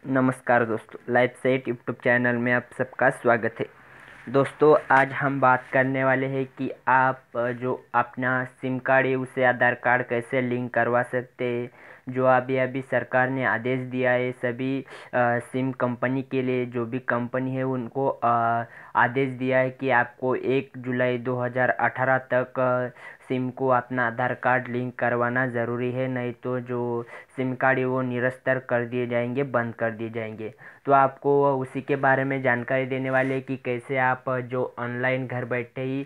नमस्कार दोस्तों, life set YouTube channel में आप सबका स्वागत है। दोस्तों, आज हम बात करने वाले हैं कि आप जो अपना सिम कार्ड है उसे आधार कार्ड कैसे लिंक करवा सकते हैं। जो अभी अभी सरकार ने आदेश दिया है सभी सिम कंपनी के लिए, जो भी कंपनी है उनको आदेश दिया है कि आपको 1 जुलाई 2018 तक सिम को अपना आधार कार्ड लिंक करवाना ज़रूरी है, नहीं तो जो सिम कार्ड है वो निरस्तर कर दिए जाएंगे, बंद कर दिए जाएंगे। तो आपको उसी के बारे में जानकारी देने वाले हैं कि कैसे आप जो ऑनलाइन घर बैठे ही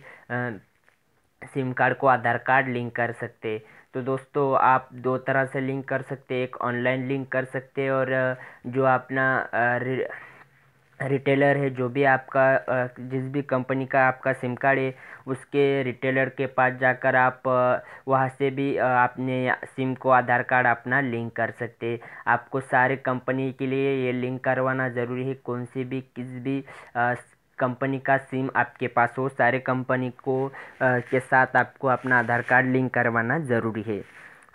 सिम कार्ड को आधार कार्ड लिंक कर सकते हैं। तो दोस्तों, आप दो तरह से लिंक कर सकते हैं, एक ऑनलाइन लिंक कर सकते हैं और जो अपना रिटेलर है, जो भी आपका जिस भी कंपनी का आपका सिम कार्ड है उसके रिटेलर के पास जाकर आप वहाँ से भी अपने सिम को आधार कार्ड अपना लिंक कर सकते हैं। आपको सारे कंपनी के लिए ये लिंक करवाना ज़रूरी है। कौन सी भी किस भी कंपनी का सिम आपके पास हो, सारे कंपनी को के साथ आपको अपना आधार कार्ड लिंक करवाना ज़रूरी है।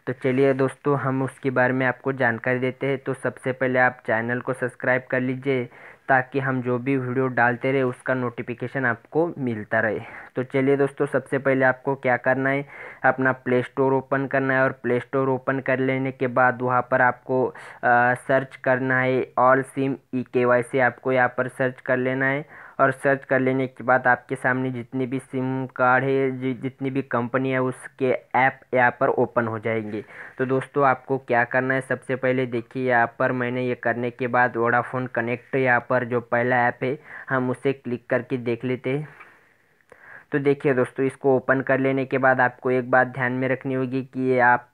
तो चलिए दोस्तों, हम उसके बारे में आपको जानकारी देते हैं। तो सबसे पहले आप चैनल को सब्सक्राइब कर लीजिए ताकि हम जो भी वीडियो डालते रहे उसका नोटिफिकेशन आपको मिलता रहे। तो चलिए दोस्तों, सबसे पहले आपको क्या करना है, अपना प्ले स्टोर ओपन करना है और प्ले स्टोर ओपन कर लेने के बाद वहाँ पर आपको सर्च करना है ऑल सिम eKYC। आपको यहाँ पर सर्च कर लेना है और सर्च कर लेने के बाद आपके सामने जितनी भी सिम कार्ड है, जितनी भी कंपनी है उसके ऐप यहाँ पर ओपन हो जाएंगे। तो दोस्तों, आपको क्या करना है, सबसे पहले देखिए यहाँ पर मैंने ये करने के बाद वोडाफोन कनेक्ट यहाँ पर जो पहला ऐप है हम उसे क्लिक करके देख लेते हैं। तो देखिए दोस्तों, इसको ओपन कर लेने के बाद आपको एक बात ध्यान में रखनी होगी कि ये आप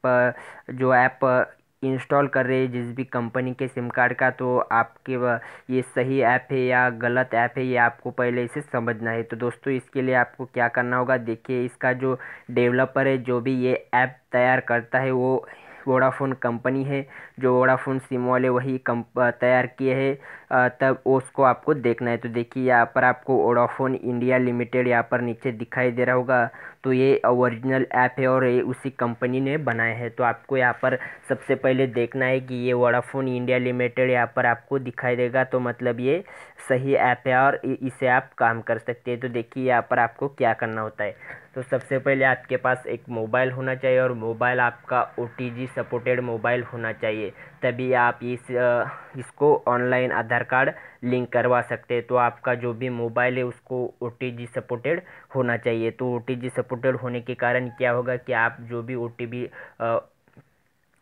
जो ऐप इंस्टॉल कर रहे हैं जिस भी कंपनी के सिम कार्ड का, तो आपके ये सही ऐप है या गलत ऐप है ये आपको पहले इसे समझना है। तो दोस्तों, इसके लिए आपको क्या करना होगा, देखिए इसका जो डेवलपर है, जो भी ये ऐप तैयार करता है वो वोडाफोन कंपनी है। जो वोडाफोन सिम वाले वही तैयार किए हैं, तब उसको आपको देखना है। तो देखिए यहाँ पर आपको वोडाफोन इंडिया लिमिटेड यहाँ पर नीचे दिखाई दे रहा होगा। तो ये ओरिजिनल ऐप है और ये उसी कंपनी ने बनाया है। तो आपको यहाँ पर सबसे पहले देखना है कि ये वोडाफोन इंडिया लिमिटेड यहाँ पर आपको दिखाई देगा, तो मतलब ये सही ऐप है और इसे आप काम कर सकते हैं। तो देखिए यहाँ पर आपको क्या करना होता है। तो सबसे पहले आपके पास एक मोबाइल होना चाहिए और मोबाइल आपका OTG सपोर्टेड मोबाइल होना चाहिए, तभी आप इसको ऑनलाइन आधार कार्ड लिंक करवा सकते हैं। तो आपका जो भी मोबाइल है उसको OTG सपोर्टेड होना चाहिए। तो OTG सपोर्टेड होने के कारण क्या होगा कि आप जो भी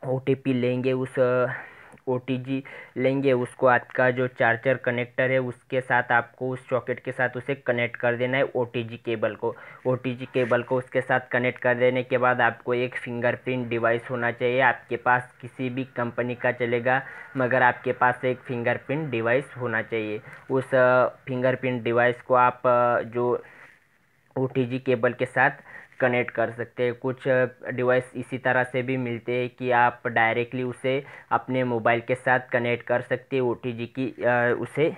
OTP लेंगे, उस OTG लेंगे उसको आपका जो चार्जर कनेक्टर है उसके साथ आपको उस सॉकेट के साथ उसे कनेक्ट कर देना है OTG केबल को। OTG केबल को उसके साथ कनेक्ट कर देने के बाद आपको एक फिंगरप्रिंट डिवाइस होना चाहिए। आपके पास किसी भी कंपनी का चलेगा, मगर आपके पास एक फिंगरप्रिंट डिवाइस होना चाहिए। उस फिंगरप्रिंट डिवाइस को आप जो OTG केबल के साथ कनेक्ट कर सकते हैं। कुछ डिवाइस इसी तरह से भी मिलते हैं कि आप डायरेक्टली उसे अपने मोबाइल के साथ कनेक्ट कर सकते हैं, OTG की उसे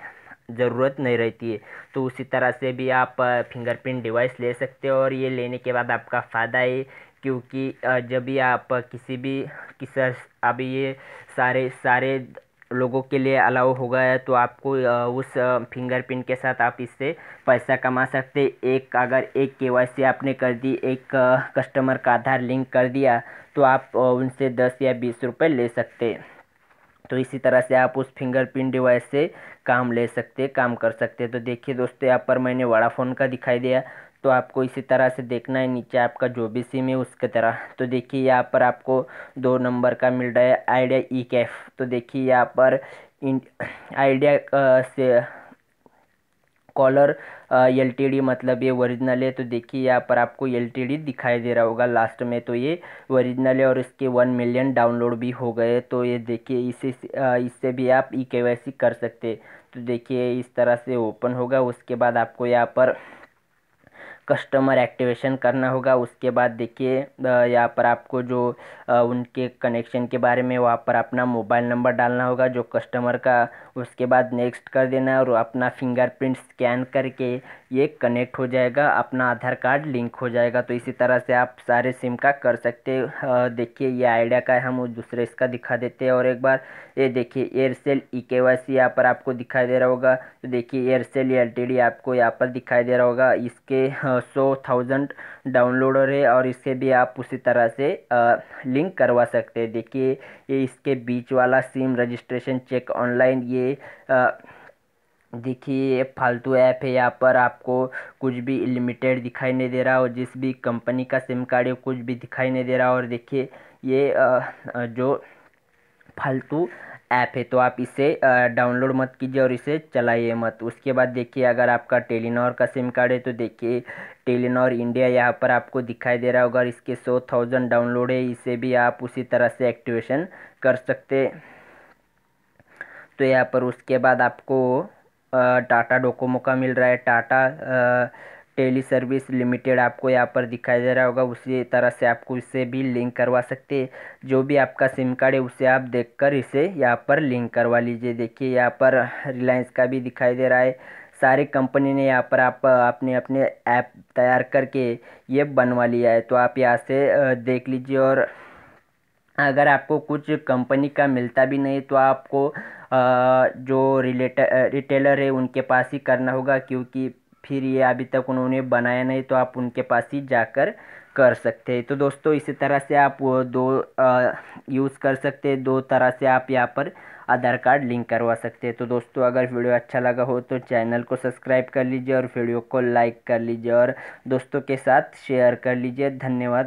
ज़रूरत नहीं रहती है। तो उसी तरह से भी आप फिंगरप्रिंट डिवाइस ले सकते हो और ये लेने के बाद आपका फ़ायदा है, क्योंकि जब भी आप किसी अभी ये सारे सारे लोगों के लिए अलाउ हो गया है, तो आपको उस फिंगरप्रिंट के साथ आप इससे पैसा कमा सकते। एक अगर एक KYC आपने कर दी, एक कस्टमर का आधार लिंक कर दिया, तो आप उनसे 10 या 20 रुपये ले सकते। तो इसी तरह से आप उस फिंगरप्रिंट डिवाइस से काम कर सकते हैं। तो देखिए दोस्तों, यहाँ पर मैंने वोडाफोन का दिखाई दिया, तो आपको इसी तरह से देखना है नीचे आपका जो भी सिम है उसके तरह। तो देखिए यहाँ पर आपको 2 नंबर का मिल रहा है आइडिया eCAF। तो देखिए यहाँ पर आइडिया से कॉलर LTD मतलब ये ओरिजिनल है। तो देखिए यहाँ पर आपको LTD दिखाई दे रहा होगा लास्ट में, तो ये ओरिजिनल है और इसके 1 मिलियन डाउनलोड भी हो गए। तो ये देखिए इससे भी आप eKYC कर सकते। तो देखिए इस तरह से ओपन होगा। उसके बाद आपको यहाँ पर कस्टमर एक्टिवेशन करना होगा। उसके बाद देखिए यहाँ पर आपको जो उनके कनेक्शन के बारे में वहाँ पर अपना मोबाइल नंबर डालना होगा जो कस्टमर का। उसके बाद नेक्स्ट कर देना है और अपना फिंगरप्रिंट स्कैन करके ये कनेक्ट हो जाएगा, अपना आधार कार्ड लिंक हो जाएगा। तो इसी तरह से आप सारे सिम का कर सकते हैं। देखिए ये आइडिया का है, हम दूसरे इसका दिखा देते हैं और एक बार ये देखिए एयरसेल ई-KYC यहाँ पर आपको दिखाई दे रहा होगा। तो देखिए एयरसेल एलटीडी आपको यहाँ पर दिखाई दे रहा होगा। इसके 100,000 डाउनलोडर है और इससे भी आप उसी तरह से लिंक करवा सकते हैं। देखिए ये इसके बीच वाला सिम रजिस्ट्रेशन चेक ऑनलाइन, ये देखिए ये फालतू ऐप है। यहाँ पर आपको कुछ भी लिमिटेड दिखाई नहीं दे रहा और जिस भी कंपनी का सिम कार्ड है कुछ भी दिखाई नहीं दे रहा। और देखिए ये जो फालतू ऐप है तो आप इसे डाउनलोड मत कीजिए और इसे चलाइए मत। उसके बाद देखिए अगर आपका टेलीनॉर का सिम कार्ड है तो देखिए टेलीनॉर इंडिया यहाँ पर आपको दिखाई दे रहा होगा। इसके 100,000 डाउनलोड है, इसे भी आप उसी तरह से एक्टिवेशन कर सकते। तो यहाँ पर उसके बाद आपको टाटा डोकोमो का मिल रहा है, टाटा टेली सर्विस लिमिटेड आपको यहाँ पर दिखाई दे रहा होगा। उसी तरह से आपको इससे भी लिंक करवा सकते हैं। जो भी आपका सिम कार्ड है उसे आप देखकर इसे यहाँ पर लिंक करवा लीजिए। देखिए यहाँ पर रिलायंस का भी दिखाई दे रहा है। सारी कंपनी ने यहाँ पर आप अपने अपने ऐप तैयार करके ये बनवा लिया है। तो आप यहाँ से देख लीजिए। और अगर आपको कुछ कंपनी का मिलता भी नहीं तो आपको जो रिटेलर है उनके पास ही करना होगा, क्योंकि फिर ये अभी तक उन्होंने बनाया नहीं तो आप उनके पास ही जाकर कर सकते हैं। तो दोस्तों इसी तरह से आप वो दो यूज़ कर सकते हैं, दो तरह से आप यहाँ पर आधार कार्ड लिंक करवा सकते हैं। तो दोस्तों अगर वीडियो अच्छा लगा हो तो चैनल को सब्सक्राइब कर लीजिए और वीडियो को लाइक कर लीजिए और दोस्तों के साथ शेयर कर लीजिए। धन्यवाद।